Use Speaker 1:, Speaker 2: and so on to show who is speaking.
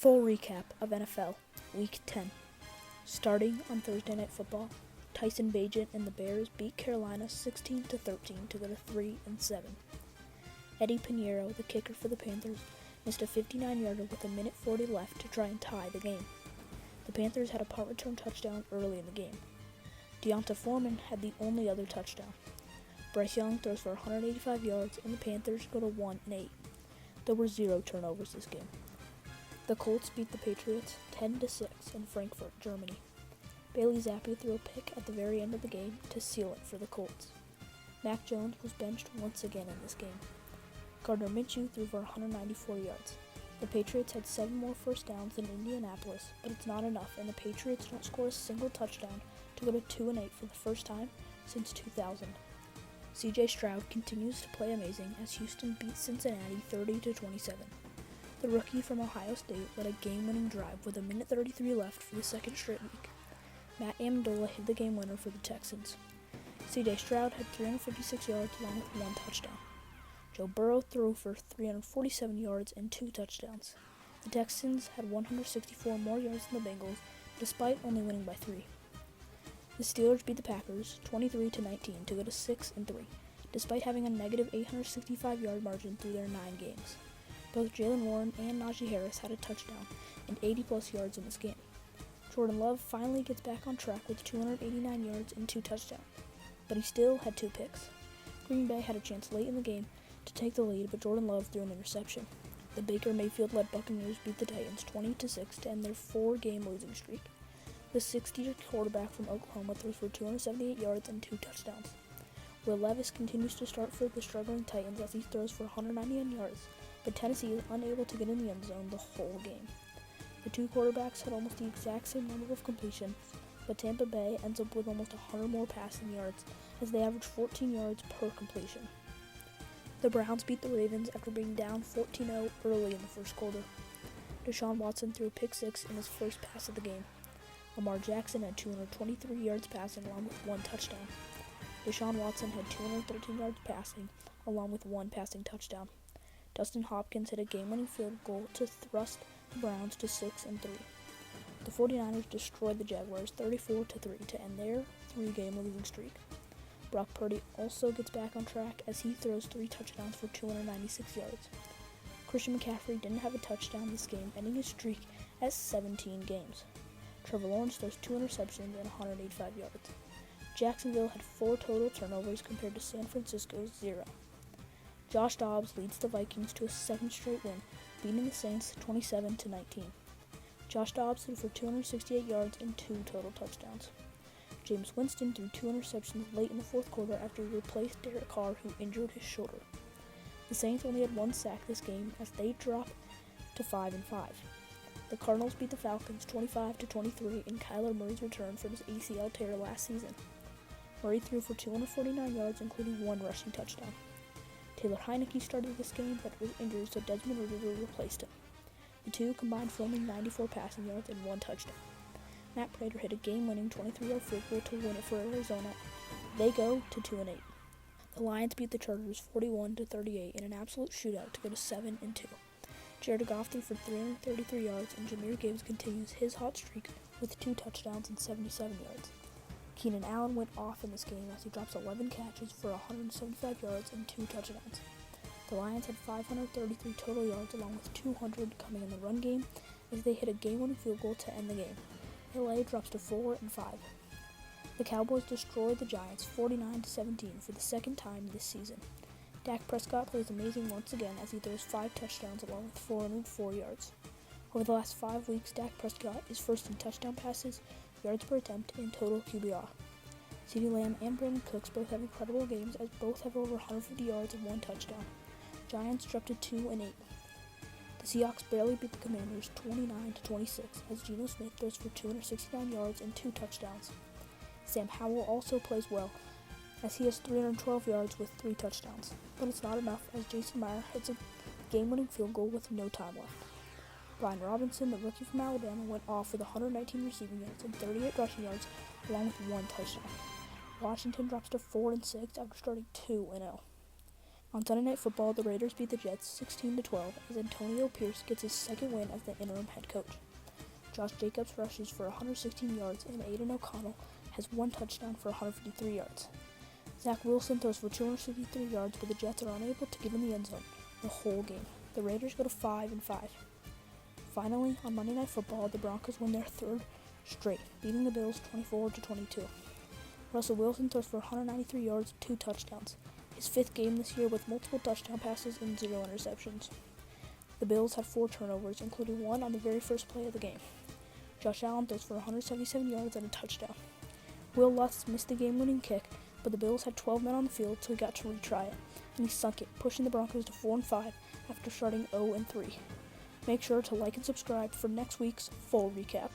Speaker 1: Full recap of NFL Week 10. Starting on Thursday Night Football, Tyson Bagent and the Bears beat Carolina 16-13 to go to 3-7. Eddie Pinheiro, the kicker for the Panthers, missed a 59-yarder with a minute 40 left to try and tie the game. The Panthers had a punt return touchdown early in the game. Deonta Foreman had the only other touchdown. Bryce Young throws for 185 yards and the Panthers go to 1-8. There were 0 turnovers this game. The Colts beat the Patriots 10-6 in Frankfurt, Germany. Bailey Zappi threw a pick at the very end of the game to seal it for the Colts. Mac Jones was benched once again in this game. Gardner Minshew threw for 194 yards. The Patriots had 7 more first downs than Indianapolis, but it's not enough, and the Patriots don't score a single touchdown to go to 2-8 for the first time since 2000. C.J. Stroud continues to play amazing as Houston beat Cincinnati 30-27. The rookie from Ohio State led a game-winning drive with a minute 33 left for the second straight week. Matt Amendola hit the game winner for the Texans. C.J. Stroud had 356 yards along with 1 touchdown. Joe Burrow threw for 347 yards and 2 touchdowns. The Texans had 164 more yards than the Bengals, despite only winning by 3. The Steelers beat the Packers 23-19 to go to 6-3, despite having a negative 865-yard margin through their 9 games. Both Jaylen Warren and Najee Harris had a touchdown and 80-plus yards in this game. Jordan Love finally gets back on track with 289 yards and 2 touchdowns, but he still had 2 picks. Green Bay had a chance late in the game to take the lead, but Jordan Love threw an interception. The Baker Mayfield-led Buccaneers beat the Titans 20-6 to end their 4-game losing streak. The 60-year quarterback from Oklahoma throws for 278 yards and 2 touchdowns. Will Levis continues to start for the struggling Titans as he throws for 199 yards, but Tennessee is unable to get in the end zone the whole game. The 2 quarterbacks had almost the exact same number of completions, but Tampa Bay ends up with almost 100 more passing yards as they average 14 yards per completion. The Browns beat the Ravens after being down 14-0 early in the first quarter. Deshaun Watson threw a pick-6 in his first pass of the game. Lamar Jackson had 223 yards passing along with 1 touchdown. Deshaun Watson had 213 yards passing along with 1 passing touchdown. Dustin Hopkins hit a game-winning field goal to thrust the Browns to 6-3. The 49ers destroyed the Jaguars 34-3 to end their 3-game losing streak. Brock Purdy also gets back on track as he throws 3 touchdowns for 296 yards. Christian McCaffrey didn't have a touchdown this game, ending his streak at 17 games. Trevor Lawrence throws 2 interceptions and 185 yards. Jacksonville had 4 total turnovers compared to San Francisco's 0. Josh Dobbs leads the Vikings to a 2nd straight win, beating the Saints 27-19. Josh Dobbs threw for 268 yards and 2 total touchdowns. James Winston threw 2 interceptions late in the 4th quarter after he replaced Derek Carr, who injured his shoulder. The Saints only had 1 sack this game as they dropped to 5-5. The Cardinals beat the Falcons 25-23 in Kyler Murray's return from his ACL tear last season. Murray threw for 249 yards, including 1 rushing touchdown. Taylor Heineke started this game but was injured, so Desmond Ridder replaced him. The 2 combined for only 94 passing yards and 1 touchdown. Matt Prater hit a game-winning 23-yard field goal to win it for Arizona. They go to 2-8. The Lions beat the Chargers 41-38 in an absolute shootout to go to 7-2. Jared Goff threw for 333 yards, and Jahmyr Gibbs continues his hot streak with 2 touchdowns and 77 yards. Keenan Allen went off in this game as he drops 11 catches for 175 yards and 2 touchdowns. The Lions had 533 total yards along with 200 coming in the run game as they hit a game-winning field goal to end the game. LA drops to 4-5. The Cowboys destroyed the Giants 49-17 for the 2nd time this season. Dak Prescott plays amazing once again as he throws 5 touchdowns along with 404 yards. Over the last 5 weeks, Dak Prescott is first in touchdown passes, yards per attempt, and total QBR. CeeDee Lamb and Brandon Cooks both have incredible games as both have over 150 yards and 1 touchdown. Giants drop to 2-8. The Seahawks barely beat the Commanders 29-26 as Geno Smith throws for 269 yards and 2 touchdowns. Sam Howell also plays well as he has 312 yards with 3 touchdowns, but it's not enough as Jason Meyer hits a game-winning field goal with no time left. Brian Robinson, the rookie from Alabama, went off with 119 receiving yards and 38 rushing yards along with 1 touchdown. Washington drops to 4-6 after starting 2-0. On Sunday Night Football, the Raiders beat the Jets 16-12 as Antonio Pierce gets his second win as the interim head coach. Josh Jacobs rushes for 116 yards and Aiden O'Connell has one touchdown for 153 yards. Zach Wilson throws for 253 yards, but the Jets are unable to get in the end zone the whole game. The Raiders go to 5-5. Finally, on Monday Night Football, the Broncos win their third straight, beating the Bills 24-22. Russell Wilson throws for 193 yards and 2 touchdowns, his 5th game this year with multiple touchdown passes and 0 interceptions. The Bills had 4 turnovers, including 1 on the very first play of the game. Josh Allen throws for 177 yards and a touchdown. Will Lutz missed the game-winning kick, but the Bills had 12 men on the field, so he got to retry it, and he sunk it, pushing the Broncos to 4-5 after starting 0-3. Make sure to like and subscribe for next week's full recap.